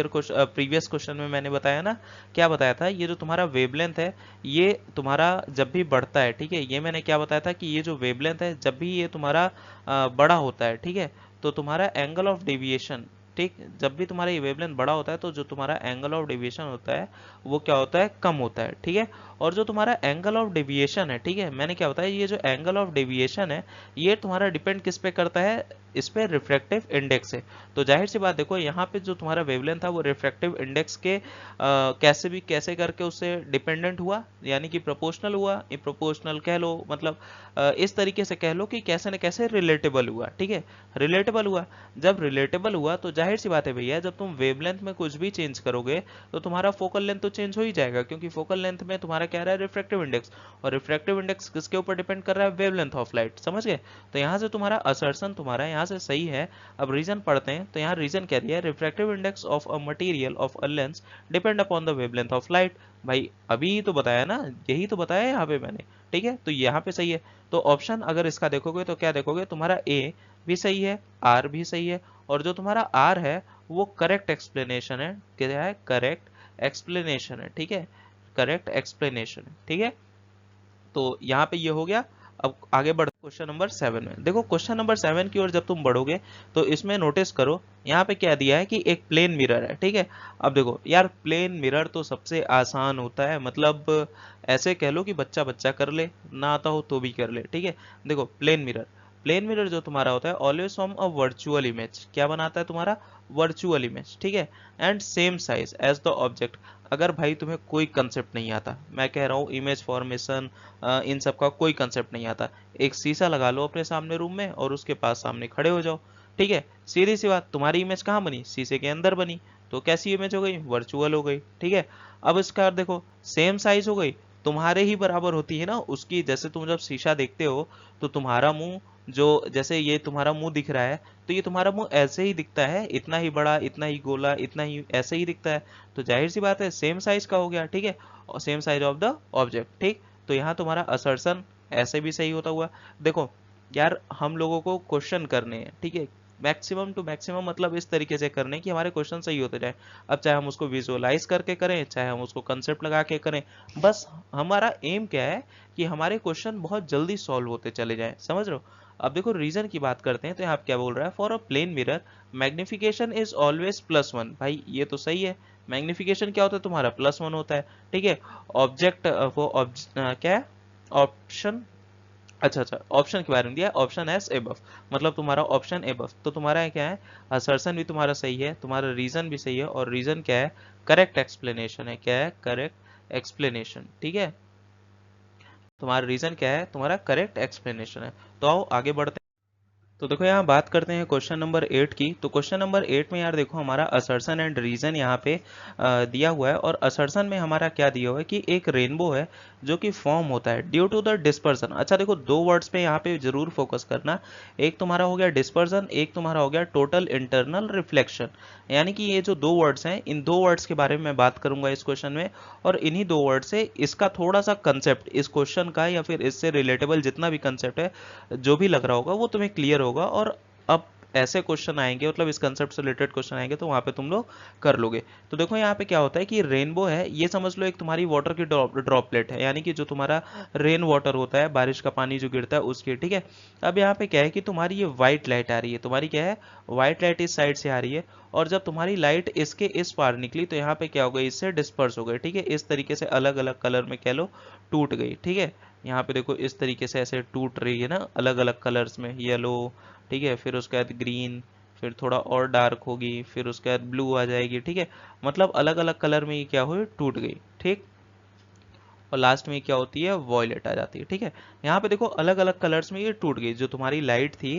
क्वेश्चन में मैंने बताया ना, क्या बताया था, ये जो तुम्हारा वेवलेंथ है ये तुम्हारा जब भी बढ़ता है, ठीक है, ये मैंने क्या बताया था कि ये जो वेवलेंथ है जब भी ये तुम्हारा बड़ा होता है, ठीक है, तो तुम्हारा एंगल ऑफ डेविएशन, ठीक, जब भी तुम्हारा ये वेवलेंथ बड़ा होता है तो जो तुम्हारा एंगल ऑफ डेविएशन होता है वो क्या होता है, कम होता है, ठीक है। और जो तुम्हारा एंगल ऑफ डेविएशन है, ठीक है, मैंने क्या बताया, ये जो एंगल ऑफ डेविएशन है ये तुम्हारा डिपेंड किस पे करता है, इस पे रिफ्रैक्टिव इंडेक्स से। तो जाहिर सी बात देखो यहाँ पे जो तुम्हारा वेवलेंथ था वो रिफ्रैक्टिव इंडेक्स के कैसे भी कैसे करके उससे डिपेंडेंट हुआ, यानी कि प्रोपोर्शनल हुआ, प्रोपोर्शनल कह लो, मतलब इस तरीके से कह लो कि कैसे न कैसे रिलेटेबल हुआ, ठीक है, रिलेटेबल हुआ। जब रिलेटेबल हुआ तो जाहिर सी बात है भैया, जब तुम वेवलेंथ में कुछ भी चेंज करोगे तो तुम्हारा फोकल लेंथ तो चेंज हो ही जाएगा, क्योंकि फोकल लेंथ में तुम्हारा क्या रहा है, रिफ्रैक्टिव इंडेक्स, और रिफ्रैक्टिव इंडेक्स किसके ऊपर डिपेंड कर रहा है, वेवलेंथ ऑफ लाइट। समझ गए। तो यहाँ से तुम्हारा असर्शन तुम्हारा यहाँ से सही है। अब रीजन पढ़ते हैं, तो यहाँ रीजन क्या दिया है, refractive index of a material of a lens depend upon the wavelength of light. भाई अभी तो बताया ना, यही तो बताया यहाँ पे मैंने, ठीक है, तो यहाँ पे सही है। तो ऑप्शन अगर इसका देखोगे तो क्या देखोगे, तुम्हारा ए भी सही है, आर भी सही है, और जो तुम्हारा आर है वो करेक्ट एक्सप्लेनेशन है। क्या है, करेक्ट एक्सप्लेनेशन है, ठीक है, करेक्ट एक्सप्लेनेशन है, ठीक है। तो यहाँ पे ये हो गया। अब आगे बढ़ क्वेश्चन नंबर 7 में। देखो क्वेश्चन नंबर 7 की ओर जब तुम बढ़ोगे तो इसमें नोटिस करो यहाँ पे क्या दिया है कि एक प्लेन मिरर है, ठीक है। अब देखो यार, प्लेन मिरर तो सबसे आसान होता है, मतलब ऐसे कह लो कि बच्चा बच्चा कर ले, ना आता हो तो भी कर ले, ठीक है। देखो प्लेन मिरर जो तुम्हारा होता है always form a virtual image, क्या बनाता है तुम्हारा वर्चुअल इमेज, ठीक है। And same size as the object. अगर भाई तुम्हें कोई कंसेप्ट नहीं आता, मैं कह रहा हूँ इमेज फॉर्मेशन इन सब का कोई कंसेप्ट नहीं आता, एक शीशा लगा लो अपने सामने रूम में और उसके पास सामने खड़े हो जाओ, ठीक है। सीधी सी बात, तुम्हारी इमेज कहाँ बनी, शीशे के अंदर बनी, तो कैसी इमेज हो गई, वर्चुअल हो गई, ठीक है। अब इसका देखो सेम साइज हो गई, तुम्हारे ही बराबर होती है ना उसकी। जैसे तुम जब शीशा देखते हो तो तुम्हारा मुंह, जो जैसे ये तुम्हारा मुंह दिख रहा है, तो ये तुम्हारा मुंह ऐसे ही दिखता है, इतना ही बड़ा, इतना ही गोला, इतना ही ऐसे ही दिखता है, तो जाहिर सी बात है सेम साइज का हो गया, ठीक है। और same size of the object, ठीक। तो यहाँ तुम्हारा असर्शन ऐसे भी सही होता हुआ। देखो यार, हम लोगों को क्वेश्चन करने हैं, ठीक है, मैक्सिमम टू मैक्सिमम, मतलब इस तरीके से करने कि हमारे क्वेश्चन सही होते जाए। अब चाहे हम उसको विजुअलाइज करके करें, चाहे हम उसको कंसेप्ट लगा के करें, बस हमारा एम क्या है कि हमारे क्वेश्चन बहुत जल्दी सॉल्व होते चले जाएं, समझ रहे हो। अब देखो रीजन की बात करते हैं, तो यहाँ क्या बोल रहा है, for a plane mirror magnification is always +1। भाई ये तो सही है, मैग्निफिकेशन क्या होता है तुम्हारा +1 होता है, ठीक है। ऑब्जेक्ट क्या है ऑप्शन, अच्छा अच्छा, ऑप्शन के बारे में दिया है, ऑप्शन एस एबव, मतलब तुम्हारा ऑप्शन एबव, तो तुम्हारा क्या है, असर्शन भी तुम्हारा सही है, तुम्हारा रीजन भी सही है, और रीजन क्या है, करेक्ट एक्सप्लेनेशन है, क्या है, करेक्ट एक्सप्लेनेशन, ठीक है। तुम्हारा रीजन क्या है, तुम्हारा करेक्ट एक्सप्लेनेशन है। तो आओ आगे बढ़ते हैं। तो देखो यहाँ बात करते हैं क्वेश्चन नंबर 8 की। तो क्वेश्चन नंबर 8 में यार देखो हमारा असर्शन एंड रीजन यहाँ पे दिया हुआ है, और असर्शन में हमारा क्या दिया हुआ है कि एक रेनबो है जो कि फॉर्म होता है ड्यू टू द डिस्पर्सन। अच्छा देखो, दो वर्ड्स पे यहाँ पे जरूर फोकस करना, एक तुम्हारा हो गया डिस्पर्सन, एक तुम्हारा हो गया टोटल इंटरनल रिफ्लेक्शन। यानी कि ये जो दो वर्ड्स हैं, इन दो वर्ड्स के बारे में मैं बात करूंगा इस क्वेश्चन में, और इन्हीं दो वर्ड से इसका थोड़ा सा कंसेप्ट इस क्वेश्चन का, या फिर इससे रिलेटेबल जितना भी कंसेप्ट है जो भी लग रहा होगा वो तुम्हें क्लियर होगा। और अब ऐसे क्वेश्चन आएंगे, मतलब इस कंसेप्ट से रिलेटेड क्वेश्चन आएंगे, तो वहां पे तुम लोग कर लोगे। तो देखो यहाँ पे क्या होता है कि रेनबो है, ये समझ लो एक तुम्हारी वाटर की ड्रॉपलेट है, यानी कि जो तुम्हारा रेन वाटर होता है, बारिश का पानी जो गिरता है उसकी, ठीक है। अब यहाँ पे क्या है कि तुम्हारी ये व्हाइट लाइट आ रही है, तुम्हारी क्या है, व्हाइट लाइट इस साइड से आ रही है, और जब तुम्हारी लाइट इसके इस पार निकली तो यहाँ पे क्या हो गई, इससे डिस्पर्स हो गई, ठीक है। इस तरीके से अलग अलग कलर में कह लो टूट गई, ठीक है। यहाँ पे देखो इस तरीके से ऐसे टूट रही है ना, अलग अलग कलर्स में, येलो, ठीक है, फिर उसके बाद ग्रीन, फिर थोड़ा और डार्क होगी, फिर उसके बाद ब्लू आ जाएगी, ठीक है। मतलब अलग अलग कलर में ये क्या हुई, टूट गई, ठीक। और लास्ट में क्या होती है, वॉयलेट आ जाती है, ठीक है। यहाँ पे देखो अलग अलग कलर्स में ये टूट गई, जो तुम्हारी लाइट थी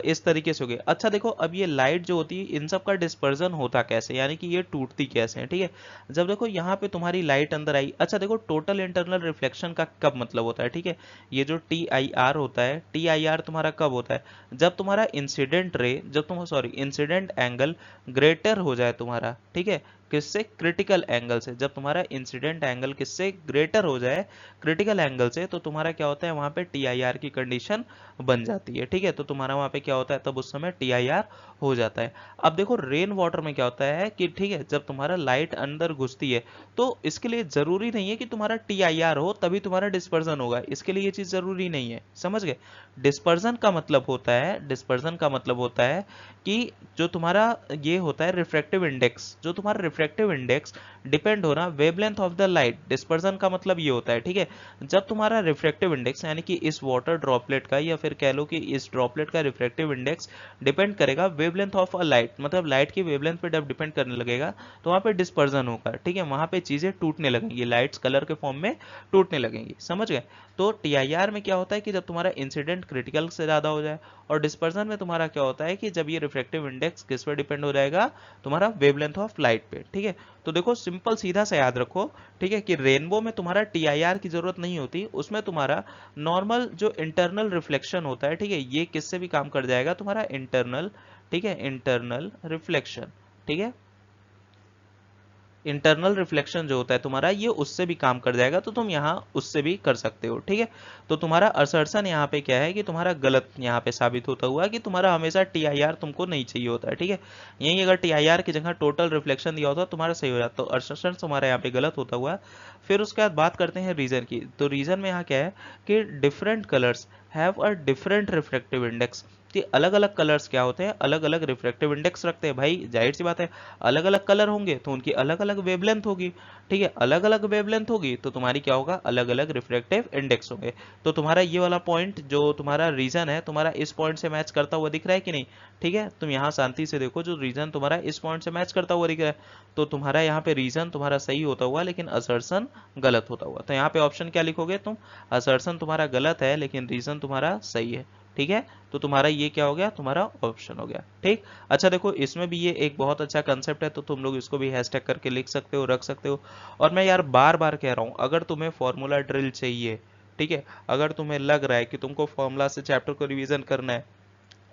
इस तरीके से हो गई। अच्छा देखो, अब ये लाइट जो होती है इन सब का डिस्पर्जन होता कैसे, यानी कि ये टूटती कैसे है, ठीक है। जब देखो यहाँ पे तुम्हारी लाइट अंदर आई, अच्छा देखो टोटल इंटरनल रिफ्लेक्शन का कब मतलब होता है, ठीक है। ये जो TIR होता है, TIR तुम्हारा कब होता है, जब तुम्हारा इंसिडेंट रे, जब तुम सॉरी इंसिडेंट एंगल ग्रेटर हो जाए तुम्हारा, ठीक है, किससे, क्रिटिकल एंगल से। जब तुम्हारा इंसिडेंट एंगल किससे ग्रेटर हो जाए, क्रिटिकल एंगल से, तो तुम्हारा क्या होता है, वहां पे TIR की कंडीशन बन जाती है, ठीक है। तो तुम्हारा वहां पे क्या होता है, तब उस समय TIR हो जाता है। अब देखो रेन वाटर में क्या होता है कि, ठीक है, जब तुम्हारा लाइट अंदर घुसती है तो इसके लिए जरूरी नहीं है कि तुम्हारा TIR हो तभी तुम्हारा डिस्पर्जन होगा, इसके लिए ये चीज जरूरी नहीं है, समझ गए। डिस्पर्जन का मतलब होता है, डिस्पर्जन का मतलब होता है कि जो तुम्हारा ये होता है रिफ्रैक्टिव इंडेक्स, जो तुम्हारा रिफ्रैक्टिव इंडेक्स डिपेंड हो रहा wavelength of the light. Dispersion का मतलब ये होता है, ठीक है, जब तुम्हारा रिफ्रैक्टिव इंडेक्स, यानी कि इस वाटर ड्रॉपलेट का, या फिर कह लो कि इस ड्रॉपलेट का रिफ्रैक्टिव इंडेक्स डिपेंड करेगा वेवलेंथ ऑफ अ लाइट, मतलब लाइट की वेवलेंथ पे जब डिपेंड करने लगेगा तो वहां पे डिस्पर्जन होगा, ठीक है, वहां पे चीजें टूटने लगेंगी, लाइट्स कलर के फॉर्म में टूटने लगेंगी, समझ गए। तो TIR में क्या होता है कि जब तुम्हारा इंसिडेंट क्रिटिकल से ज्यादा हो जाए, और डिस्पर्जन में तुम्हारा क्या होता है कि जब ये रिफ्रैक्टिव इंडेक्स किस पे डिपेंड हो जाएगा, तुम्हारा वेवलेंथ ऑफ लाइट पे, ठीक है। तो देखो सिंपल सीधा सा याद रखो, ठीक है, कि रेनबो में तुम्हारा TIR की जरूरत नहीं होती, उसमें तुम्हारा नॉर्मल जो इंटरनल रिफ्लेक्शन होता है, ठीक है, ये किससे भी काम कर जाएगा, तुम्हारा इंटरनल, ठीक है, इंटरनल रिफ्लेक्शन, ठीक है। इंटरनल रिफ्लेक्शन जो होता है तुम्हारा, ये उससे भी काम कर जाएगा, तो तुम यहाँ उससे भी कर सकते हो। ठीक है, तो तुम्हारा असर्शन यहाँ पे क्या है कि तुम्हारा गलत यहाँ पे साबित होता हुआ कि तुम्हारा हमेशा TIR तुमको नहीं चाहिए होता है। ठीक है, यही अगर TIR की जगह टोटल रिफ्लेक्शन दिया होता तो तुम्हारा सही हो जाता, तो असर्शन तुम्हारा यहाँ पे गलत होता हुआ। फिर उसके बाद बात करते हैं रीजन की। तो रीजन में यहाँ क्या है कि different colours have a different reflective index, कि अलग अलग कलर्स क्या होते हैं, अलग अलग रिफ्लेक्टिव इंडेक्स रखते हैं। भाई जाहिर सी बात है, अलग अलग कलर होंगे तो उनकी अलग अलग वेवलेंथ होगी। ठीक है, अलग अलग वेवलेंथ होगी तो तुम्हारी क्या होगा, अलग अलग रिफ्लेक्टिव इंडेक्स होंगे। तो तुम्हारा ये वाला पॉइंट जो तुम्हारा रीजन है, तुम्हारा इस पॉइंट से मैच करता हुआ दिख रहा है कि नहीं। ठीक है, तुम यहाँ शांति से देखो, जो रीजन तुम्हारा इस पॉइंट से मैच करता हुआ दिख रहा है, तो तुम्हारा यहाँ पे रीजन तुम्हारा सही होता हुआ लेकिन असर्शन गलत होता हुआ। तो यहाँ पे ऑप्शन क्या लिखोगे तुम, असर्शन तुम्हारा गलत है लेकिन रीजन तुम्हारा सही है। ठीक है, तो तुम्हारा ये क्या हो गया, तुम्हारा ऑप्शन हो गया। ठीक, अच्छा देखो इसमें भी ये एक बहुत अच्छा कंसेप्ट है, तो तुम लोग इसको भी हैशटैग करके लिख सकते हो, रख सकते हो। और मैं यार बार बार कह रहा हूँ, अगर तुम्हें फॉर्मूला ड्रिल चाहिए, ठीक है, अगर तुम्हें लग रहा है कि तुमको फॉर्मूला से चैप्टर को रिवीजन करना है,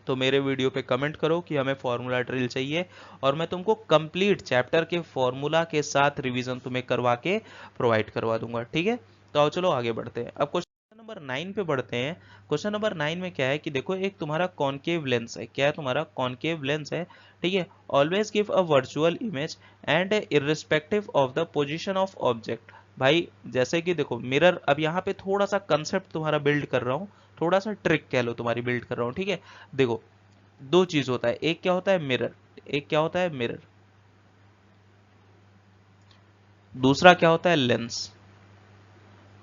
तो मेरे वीडियो पे कमेंट करो कि हमें फॉर्मूला ड्रिल चाहिए, और मैं तुमको कंप्लीट चैप्टर के फॉर्मूला के साथ रिवीजन तुम्हें करवा के प्रोवाइड करवा दूंगा। ठीक है, तो आओ चलो आगे बढ़ते हैं। अब क्वेश्चन नंबर 9 पे बढ़ते हैं। क्वेश्चन नंबर 9 में क्या है कि देखो, एक तुम्हारा कॉनकेव लेंस है। क्या है तुम्हारा, कॉनकेव लेंस है। ठीक है, always give a virtual image and irrespective of the position of object. भाई जैसे कि देखो मिरर, अब यहाँ पे थोड़ा सा कंसेप्ट तुम्हारा बिल्ड कर रहा हूँ, थोड़ा सा ट्रिक कह लो तुम्हारी बिल्ड कर रहा हूँ। ठीक है, देखो दो चीज होता है, एक क्या होता है मिरर, एक क्या होता है मिरर, दूसरा क्या होता है लेंस।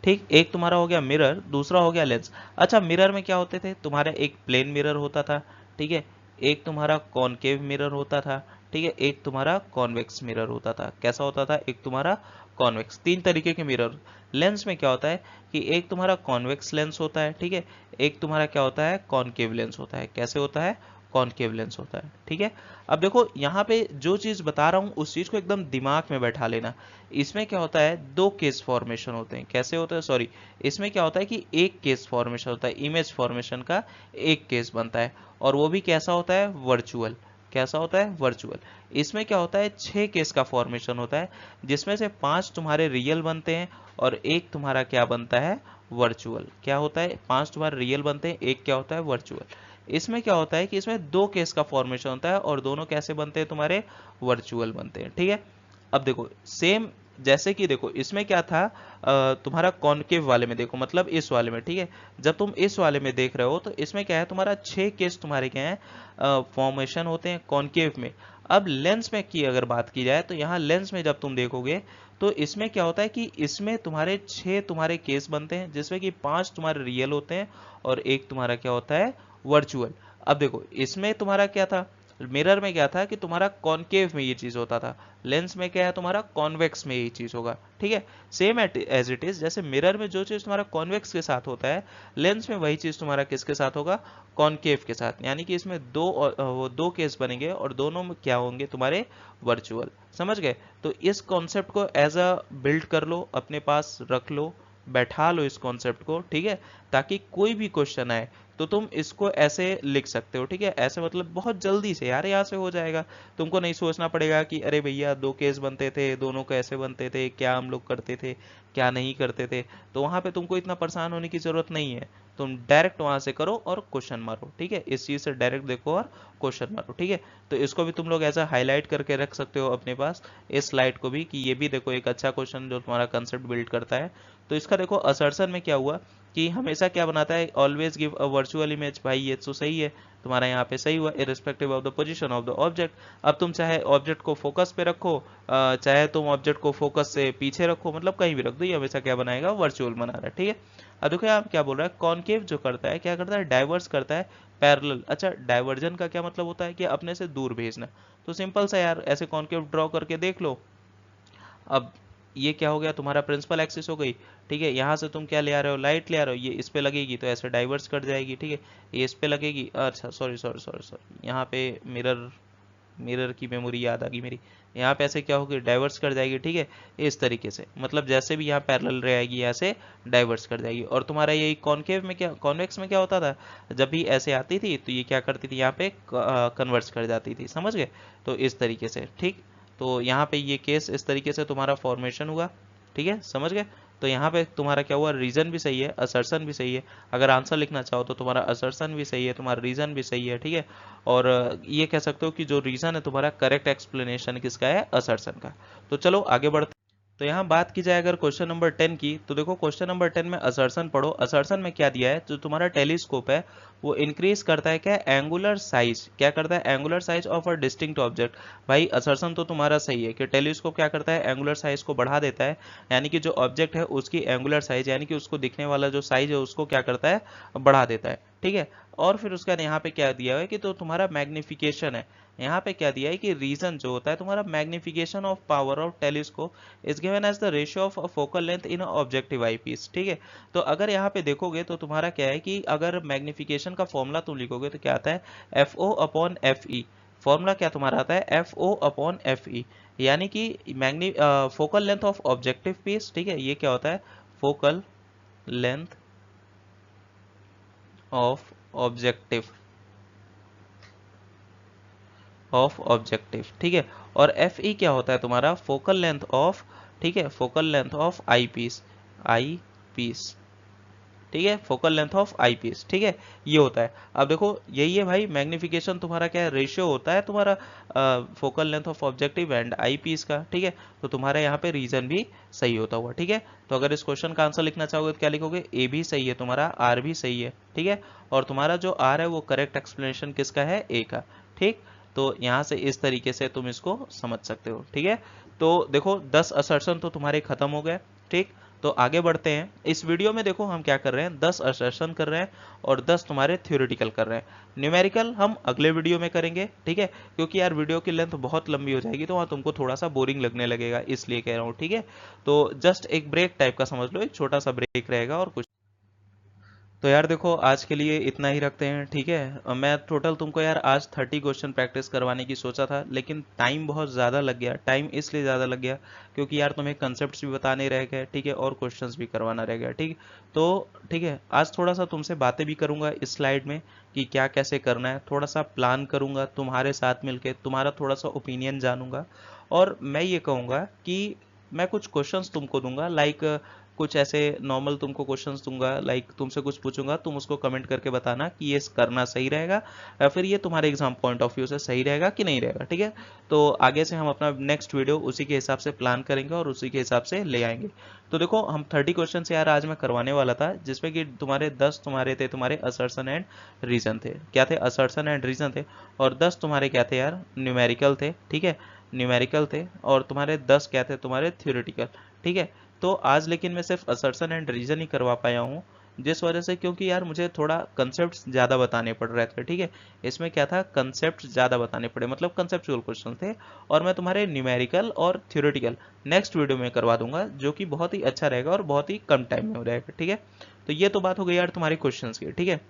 ठीक, एक तुम्हारा हो गया मिरर, दूसरा हो गया लेंस। अच्छा, मिरर में क्या होते थे तुम्हारे, एक प्लेन मिरर होता था। ठीक है, एक तुम्हारा कॉनकेव मिरर होता था। ठीक है, एक तुम्हारा कॉन्वेक्स मिरर होता था। कैसा होता था, एक तुम्हारा कॉन्वेक्स, तीन तरीके के मिरर। लेंस में क्या होता है कि एक तुम्हारा कॉन्वेक्स लेंस होता है। ठीक है, एक तुम्हारा क्या होता है, कॉनकेव लेंस होता है। कैसे होता है, कॉनकेव लेंस होता है। ठीक है, अब देखो यहाँ पे जो चीज बता रहा हूँ उस चीज को एकदम दिमाग में बैठा लेना। इसमें क्या होता है, दो केस फॉर्मेशन होते हैं। कैसे होता है, सॉरी, इसमें क्या होता है कि एक केस फॉर्मेशन होता है, इमेज फॉर्मेशन का एक केस बनता है, और वो भी कैसा होता है, वर्चुअल। कैसा होता है, वर्चुअल। इसमें क्या होता है, 6 केस का फॉर्मेशन होता है, जिसमें से 5 तुम्हारे रियल बनते हैं और एक तुम्हारा क्या बनता है, वर्चुअल। क्या होता है, 5 तुम्हारे रियल बनते हैं, एक क्या होता है, वर्चुअल। इसमें क्या होता है कि इसमें दो केस का फॉर्मेशन होता है और दोनों कैसे बनते हैं, तुम्हारे वर्चुअल बनते हैं। ठीक है, अब देखो सेम, जैसे कि देखो इसमें क्या था, तुम्हारा कॉनकेव वाले में देखो, मतलब इस वाले में। ठीक है, जब तुम इस वाले में देख रहे हो तो इसमें क्या है, तुम्हारा 6 केस तुम्हारे क्या है, फॉर्मेशन होते हैं कॉनकेव में। अब लेंस में की अगर बात की जाए तो यहाँ लेंस में जब तुम देखोगे तो इसमें क्या होता है कि इसमें तुम्हारे 6 तुम्हारे केस बनते हैं, जिसमें कि 5 तुम्हारे रियल होते हैं और एक तुम्हारा क्या होता है, वर्चुअल। अब देखो इसमें तुम्हारा क्या था, मिरर में क्या था कि तुम्हारा कॉनकेव में ये चीज होता था, लेंस में क्या है, तुम्हारा कॉन्वेक्स में ये चीज होगा। ठीक है, सेम एज इट इज, जैसे मिरर में जो चीज तुम्हारा कॉन्वेक्स के साथ होता है, लेंस में वही चीज तुम्हारा किसके साथ होगा, कॉनकेव के साथ। यानी कि इसमें वो दो केस बनेंगे और दोनों में क्या होंगे, तुम्हारे वर्चुअल। समझ गए, तो इस कॉन्सेप्ट को एज अ बिल्ड कर लो, अपने पास रख लो, बैठा लो इस कॉन्सेप्ट को। ठीक है, ताकि कोई भी क्वेश्चन आए तो तुम इसको ऐसे लिख सकते हो। ठीक है, ऐसे मतलब बहुत जल्दी से यार यहाँ से हो जाएगा, तुमको नहीं सोचना पड़ेगा कि अरे भैया दो केस बनते थे, दोनों कैसे बनते थे, क्या हम लोग करते थे, क्या नहीं करते थे। तो वहां पे तुमको इतना परेशान होने की जरूरत नहीं है, तुम डायरेक्ट वहां से करो और क्वेश्चन मारो। ठीक है, इस चीज से डायरेक्ट देखो और क्वेश्चन मारो। ठीक है, तो इसको भी तुम लोग ऐसा हाईलाइट करके रख सकते हो अपने पास, इस स्लाइड को भी, कि ये भी देखो एक अच्छा क्वेश्चन जो तुम्हारा कंसेप्ट बिल्ड करता है। तो इसका देखो असर्शन में क्या हुआ कि हमेशा क्या बनाता है, always give a virtual image. भाई ये तो सही है, तुम्हारा यहाँ पे सही हुआ, irrespective of the position of the object. अब तुम चाहे ऑब्जेक्ट को फोकस पे रखो, चाहे तुम ऑब्जेक्ट को फोकस से पीछे रखो, मतलब कहीं भी रख दो, ये हमेशा क्या बनाएगा, वर्चुअल बना रहा है। ठीक है, अब देखो यहाँ क्या बोल रहा है, कॉनकेव जो करता है क्या करता है, डाइवर्स करता है पैरेलल। अच्छा, डाइवर्जन का क्या मतलब होता है कि अपने से दूर भेजना। तो सिंपल सा यार, ऐसे कॉनकेव ड्रॉ करके देख लो। अब ये क्या हो गया, तुम्हारा प्रिंसिपल एक्सिस हो गई। ठीक है, यहाँ से तुम क्या ले आ रहे हो, लाइट ले आ रहे हो, ये इस पे लगेगी तो ऐसे डाइवर्स कट जाएगी। ठीक है, ये इस पे लगेगी, अच्छा सॉरी सॉरी सॉरी सॉरी, यहाँ पे मिरर, मिरर की मेमोरी याद आ गई मेरी, यहाँ पे ऐसे क्या होगी, डाइवर्स कर जाएगी। ठीक है, इस तरीके से, मतलब जैसे भी यहाँ पैरेलल रहेगी ऐसे डाइवर्स कर जाएगी। और तुम्हारा यही कॉनकेव में क्या, कॉन्वेक्स में क्या होता था, जब भी ऐसे आती थी तो ये क्या करती थी, यहाँ पे कन्वर्स कर जाती थी। समझ गए, तो इस तरीके से। ठीक, तो यहाँ पे ये केस इस तरीके से तुम्हारा फॉर्मेशन हुआ, ठीक है, समझ गए। तो यहाँ पे तुम्हारा क्या हुआ, रीजन भी सही है, असर्शन भी सही है। अगर आंसर लिखना चाहो तो तुम्हारा असर्शन भी सही है, तुम्हारा रीजन भी सही है, ठीक है। और ये कह सकते हो कि जो रीजन है तुम्हारा करेक्ट एक्सप्लेनेशन किसका है, असर्शन का। तो चलो आगे बढ़ते। तो यहाँ बात की जाए अगर क्वेश्चन नंबर 10 की, तो देखो क्वेश्चन नंबर 10 में असर्शन पढ़ो। असर्शन में क्या दिया है, जो तुम्हारा टेलीस्कोप है वो इंक्रीज करता है क्या, एंगुलर साइज, क्या करता है, angular size of a distinct object. भाई असर्शन तो तुम्हारा सही है कि टेलीस्कोप क्या करता है, एंगुलर साइज को बढ़ा देता है, यानी कि जो ऑब्जेक्ट है उसकी एंगुलर साइज यानी कि उसको दिखने वाला जो साइज है उसको क्या करता है, बढ़ा देता है, ठीक है। और फिर उसका यहाँ पे क्या दिया है कि तो तुम्हारा मैग्निफिकेशन है, यहाँ पे क्या दिया है कि रीजन जो होता है तुम्हारा magnification of power of telescope is given as the ratio of focal length in objective eyepiece, ठीक है। तो अगर यहाँ पे देखोगे तो तुम्हारा क्या है कि अगर मैग्निफिकेशन का फॉर्मूला तुम लिखोगे तो क्या आता है, F O upon F E. Formula क्या तुम्हारा आता है, F O upon F E, यानी कि focal length of objective piece, ठीक है, ये क्या होता है, फोकल लेंथ ऑफ ऑब्जेक्टिव, ठीक है। और एफ ई क्या होता है तुम्हारा, फोकल लेंथ ऑफ, ठीक है, focal length of eyepiece, ठीक है, focal length of eyepiece, ठीक है, ये होता है। अब देखो यही है भाई, मैग्निफिकेशन तुम्हारा क्या है, रेशियो होता है तुम्हारा focal length of objective and eyepiece का, ठीक है। तो तुम्हारा यहाँ पे रीजन भी सही होता हुआ, ठीक है। तो अगर इस क्वेश्चन का आंसर लिखना चाहोगे तो क्या लिखोगे, ए भी सही है तुम्हारा, आर भी सही है, ठीक है। और तुम्हारा जो आर है वो करेक्ट एक्सप्लेनेशन किसका है, ए का, ठीक। तो यहाँ से इस तरीके से तुम इसको समझ सकते हो, ठीक है। तो देखो 10 असर्शन तो तुम्हारे खत्म हो गए, ठीक। तो आगे बढ़ते हैं। इस वीडियो में देखो हम क्या कर रहे हैं, 10 असर्शन कर रहे हैं और 10 तुम्हारे थ्योरेटिकल कर रहे हैं। न्यूमेरिकल हम अगले वीडियो में करेंगे, ठीक है, क्योंकि यार वीडियो की लेंथ बहुत लंबी हो जाएगी तो वहाँ तुमको थोड़ा सा बोरिंग लगने लगेगा, इसलिए कह रहा हूँ, ठीक है। तो जस्ट एक ब्रेक टाइप का समझ लो, एक छोटा सा ब्रेक रहेगा और कुछ। तो यार देखो आज के लिए इतना ही रखते हैं, ठीक है। मैं टोटल तुमको यार आज 30 क्वेश्चन प्रैक्टिस करवाने की सोचा था, लेकिन टाइम बहुत ज़्यादा लग गया। टाइम इसलिए ज़्यादा लग गया क्योंकि यार तुम्हें कंसेप्ट्स भी बताने रह गए, ठीक है, और क्वेश्चंस भी करवाना रह गया, ठीक। तो ठीक है, आज थोड़ा सा तुमसे बातें भी करूंगा इस स्लाइड में कि क्या कैसे करना है, थोड़ा सा प्लान करूंगा तुम्हारे साथ मिलके, तुम्हारा थोड़ा सा ओपिनियन जानूंगा। और मैं ये कहूँगा कि मैं कुछ क्वेश्चंस तुमको दूंगा, लाइक कुछ ऐसे नॉर्मल तुमको क्वेश्चंस दूंगा, लाइक तुमसे कुछ पूछूंगा, तुम उसको कमेंट करके बताना कि ये करना सही रहेगा या फिर ये तुम्हारे एग्जाम पॉइंट ऑफ व्यू से सही रहेगा कि नहीं रहेगा, ठीक है। तो आगे से हम अपना नेक्स्ट वीडियो उसी के हिसाब से प्लान करेंगे और उसी के हिसाब से ले आएंगे। तो देखो हम 30 क्वेश्चन यार आज मैं करवाने वाला था, जिसमें कि तुम्हारे 10 तुम्हारे थे तुम्हारे असर्शन एंड रीजन थे, क्या थे, असर्शन एंड रीजन थे। और 10 तुम्हारे क्या थे यार, न्यूमेरिकल थे, ठीक है, न्यूमेरिकल थे। और तुम्हारे 10 क्या थे, तुम्हारे थ्योरेटिकल, ठीक है। तो आज लेकिन मैं सिर्फ असर्शन एंड रीजन ही करवा पाया हूँ, जिस वजह से क्योंकि यार मुझे थोड़ा कंसेप्ट्स ज़्यादा बताने पड़ रहे थे, ठीक है। इसमें क्या था, कंसेप्ट ज़्यादा बताने पड़े, मतलब कंसेप्चुअल क्वेश्चन थे। और मैं तुम्हारे न्यूमेरिकल और थ्योरेटिकल नेक्स्ट वीडियो में करवा दूंगा, जो कि बहुत ही अच्छा रहेगा और बहुत ही कम टाइम में हो जाएगा, ठीक है। तो ये तो बात हो गई यार तुम्हारे क्वेश्चन की, ठीक है।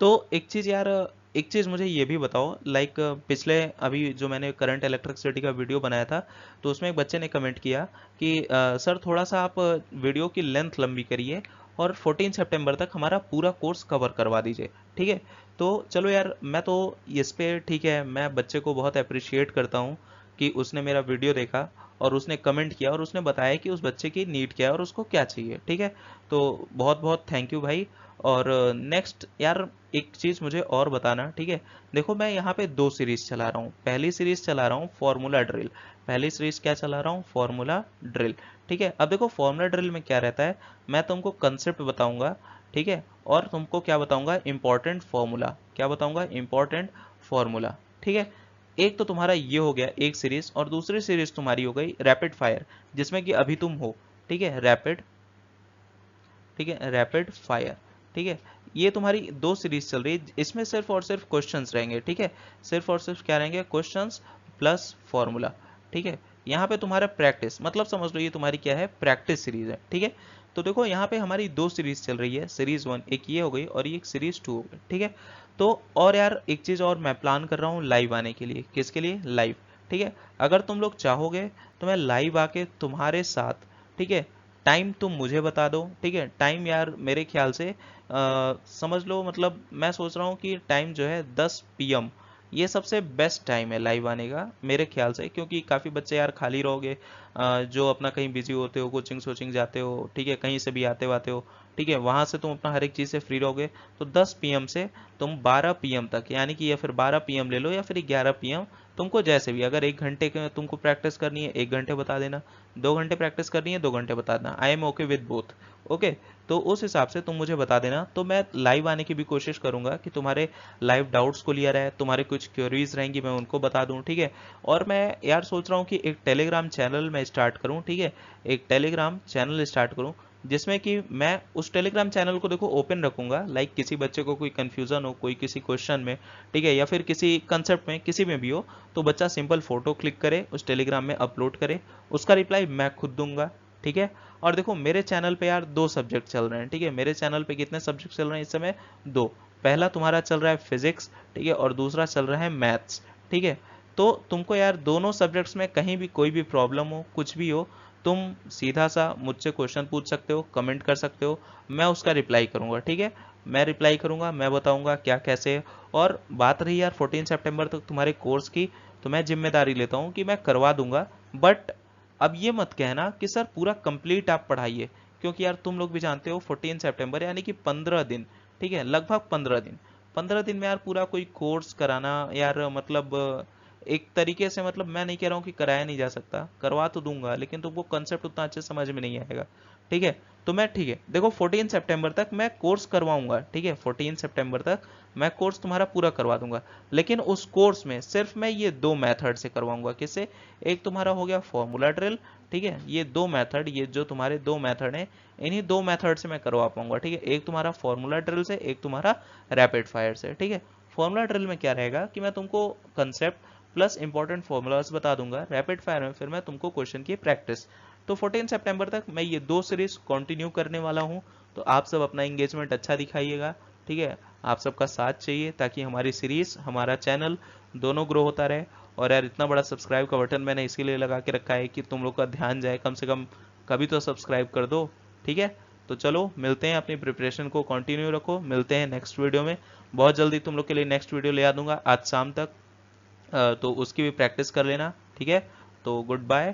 तो एक चीज़ यार, एक चीज़ मुझे ये भी बताओ, लाइक पिछले अभी जो मैंने करंट इलेक्ट्रिसिटी का वीडियो बनाया था, तो उसमें एक बच्चे ने कमेंट किया कि सर थोड़ा सा आप वीडियो की लेंथ लंबी करिए और 14 सितंबर तक हमारा पूरा कोर्स कवर करवा दीजिए, ठीक है। तो चलो यार, मैं तो इस पे ठीक है, मैं बच्चे को बहुत अप्रिशिएट करता हूँ कि उसने मेरा वीडियो देखा और उसने कमेंट किया और उसने बताया कि उस बच्चे की नीड क्या है और उसको क्या चाहिए, ठीक है। तो बहुत बहुत थैंक यू भाई। और नेक्स्ट यार एक चीज़ मुझे और बताना, ठीक है। देखो मैं यहाँ पे 2 सीरीज चला रहा हूँ, पहली सीरीज चला रहा हूँ फॉर्मूला ड्रिल, पहली सीरीज क्या चला रहा हूँ, फॉर्मूला ड्रिल, ठीक है। अब देखो फॉर्मूला ड्रिल में क्या रहता है, मैं तुमको कंसेप्ट बताऊंगा, ठीक है, और तुमको क्या बताऊंगा, इंपॉर्टेंट फॉर्मूला, क्या बताऊंगा, इंपॉर्टेंट फॉर्मूला, ठीक है। एक तो तुम्हारा ये हो गया एक सीरीज, और दूसरी सीरीज तुम्हारी हो गई रैपिड फायर, जिसमें कि अभी तुम हो, ठीक है, रैपिड, ठीक है, रैपिड फायर, ठीक है। ये तुम्हारी 2 सीरीज चल रही है, इसमें सिर्फ और सिर्फ क्वेश्चंस रहेंगे, ठीक है, सिर्फ और सिर्फ क्या रहेंगे, क्वेश्चंस प्लस फॉर्मूला, ठीक है। यहाँ पे तुम्हारा प्रैक्टिस, मतलब समझ लो ये तुम्हारी क्या है, प्रैक्टिस सीरीज है, ठीक है। तो देखो यहाँ पे हमारी 2 सीरीज चल रही है, सीरीज 1 एक ये हो गई और ये एक सीरीज 2 हो गई, ठीक है। तो और यार एक चीज और मैं प्लान कर रहा हूँ लाइव आने के लिए, किसके लिए, लाइव, ठीक है। अगर तुम लोग चाहोगे तो मैं लाइव आके तुम्हारे साथ, ठीक है, टाइम तुम मुझे बता दो, ठीक है। टाइम यार मेरे ख्याल से समझ लो, मतलब मैं सोच रहा हूँ कि टाइम जो है 10 PM, ये सबसे बेस्ट टाइम है लाइव आने का मेरे ख्याल से, क्योंकि काफ़ी बच्चे यार खाली रहोगे, जो अपना कहीं बिजी होते हो, कोचिंग सोचिंग जाते हो, ठीक है, कहीं से भी आते वाते हो, ठीक है, वहाँ से तुम अपना हर एक चीज़ से फ्री रहोगे। तो 10 PM से तुम 12 PM तक, यानी कि या फिर 12 PM ले लो या फिर 11 PM, तुमको जैसे भी, अगर 1 घंटे के तुमको प्रैक्टिस करनी है 1 घंटे बता देना, 2 घंटे प्रैक्टिस करनी है 2 घंटे बता देना, I am okay with both. Okay, तो उस हिसाब से तुम मुझे बता देना, तो मैं लाइव आने की भी कोशिश करूंगा कि तुम्हारे लाइव डाउट्स को लिया रहे, तुम्हारे कुछ क्वेरीज रहेंगी मैं उनको बता दूं, ठीक है। और मैं यार सोच रहा हूँ कि एक टेलीग्राम चैनल मैं स्टार्ट करूँ, ठीक है, एक टेलीग्राम चैनल स्टार्ट करूँ, जिसमें कि मैं उस टेलीग्राम चैनल को देखो ओपन रखूंगा, लाइक किसी बच्चे को कोई कंफ्यूजन हो, कोई किसी क्वेश्चन में, ठीक है, या फिर किसी कंसेप्ट में, किसी में भी हो, तो बच्चा सिंपल फोटो क्लिक करे, उस टेलीग्राम में अपलोड करे, उसका रिप्लाई मैं खुद दूंगा, ठीक है। और देखो मेरे चैनल पे यार 2 सब्जेक्ट चल रहे हैं, ठीक है, मेरे चैनल पे कितने सब्जेक्ट चल रहे हैं इस समय? 2। पहला तुम्हारा चल रहा है फिजिक्स, ठीक है, और दूसरा चल रहा है मैथ्स, ठीक है। तो तुमको यार दोनों सब्जेक्ट्स में कहीं भी कोई भी प्रॉब्लम हो, कुछ भी हो, तुम सीधा सा मुझसे क्वेश्चन पूछ सकते हो, कमेंट कर सकते हो, मैं उसका रिप्लाई करूंगा, ठीक है। मैं रिप्लाई करूंगा, मैं बताऊंगा क्या कैसे है। और बात रही यार 14 सितंबर तक तुम्हारे कोर्स की, तो मैं जिम्मेदारी लेता हूँ कि मैं करवा दूंगा, बट अब ये मत कहना कि सर पूरा कंप्लीट आप पढ़ाइए, क्योंकि यार तुम लोग भी जानते हो 14 सितंबर यानी कि 15 दिन, ठीक है, लगभग 15 दिन, 15 दिन में यार पूरा कोई कोर्स कराना यार, मतलब एक तरीके से, मतलब मैं नहीं कह रहा हूँ कि कराया नहीं जा सकता, करवा तो दूंगा, लेकिन तुमको कंसेप्ट उतना अच्छे समझ में नहीं आएगा, ठीक है। तो मैं, ठीक है, देखो 14 सितंबर तक मैं कोर्स करवाऊंगा, ठीक है, 14 सितंबर तक मैं कोर्स तुम्हारा पूरा करवा दूंगा, लेकिन उस कोर्स में सिर्फ मैं ये 2 मेथड से करवाऊंगा। किससे? एक तुम्हारा हो गया फॉर्मूला ड्रिल, ठीक है, ये 2 मेथड, ये जो तुम्हारे 2 मेथड हैं, इन्हीं 2 मेथड से मैं करवा पाऊंगा, ठीक है, एक तुम्हारा फॉर्मूला ड्रिल से, एक तुम्हारा रैपिड फायर से, ठीक है। फॉर्मूला ड्रिल में क्या रहेगा कि मैं तुमको कंसेप्ट प्लस इंपॉर्टेंट फॉर्मूलाज बता दूंगा, रैपिड फायर में फिर मैं तुमको क्वेश्चन की प्रैक्टिस। तो 14 सितंबर तक मैं ये 2 सीरीज कंटिन्यू करने वाला हूँ, तो आप सब अपना इंगेजमेंट अच्छा दिखाइएगा, ठीक है, आप सबका साथ चाहिए ताकि हमारी सीरीज, हमारा चैनल दोनों ग्रो होता रहे। और यार इतना बड़ा सब्सक्राइब का बटन मैंने इसीलिए लगा के रखा है कि तुम लोग का ध्यान जाए, कम से कम कभी तो सब्सक्राइब कर दो, ठीक है। तो चलो मिलते हैं, अपनी प्रिपरेशन को कंटिन्यू रखो, मिलते हैं नेक्स्ट वीडियो में, बहुत जल्दी तुम लोग के लिए नेक्स्ट वीडियो ले आ दूंगा आज शाम तक, तो उसकी भी प्रैक्टिस कर लेना, ठीक है। तो गुड बाय,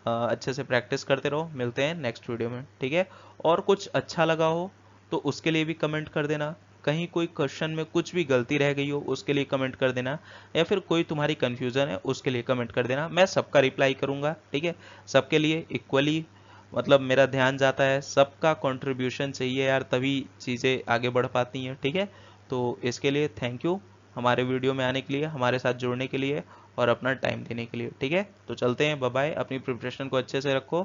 अच्छे से प्रैक्टिस करते रहो, मिलते हैं नेक्स्ट वीडियो में, ठीक है। और कुछ अच्छा लगा हो तो उसके लिए भी कमेंट कर देना, कहीं कोई क्वेश्चन में कुछ भी गलती रह गई हो उसके लिए कमेंट कर देना, या फिर कोई तुम्हारी कंफ्यूजन है उसके लिए कमेंट कर देना, मैं सबका रिप्लाई करूंगा, ठीक है। सबके लिए इक्वली, मतलब मेरा ध्यान जाता है, सबका कंट्रीब्यूशन चाहिए यार, तभी चीज़ें आगे बढ़ पाती हैं, ठीक है। तो इसके लिए थैंक यू, हमारे वीडियो में आने के लिए, हमारे साथ जुड़ने के लिए और अपना टाइम देने के लिए, ठीक है। तो चलते हैं, बाय बाय, अपनी प्रिपरेशन को अच्छे से रखो,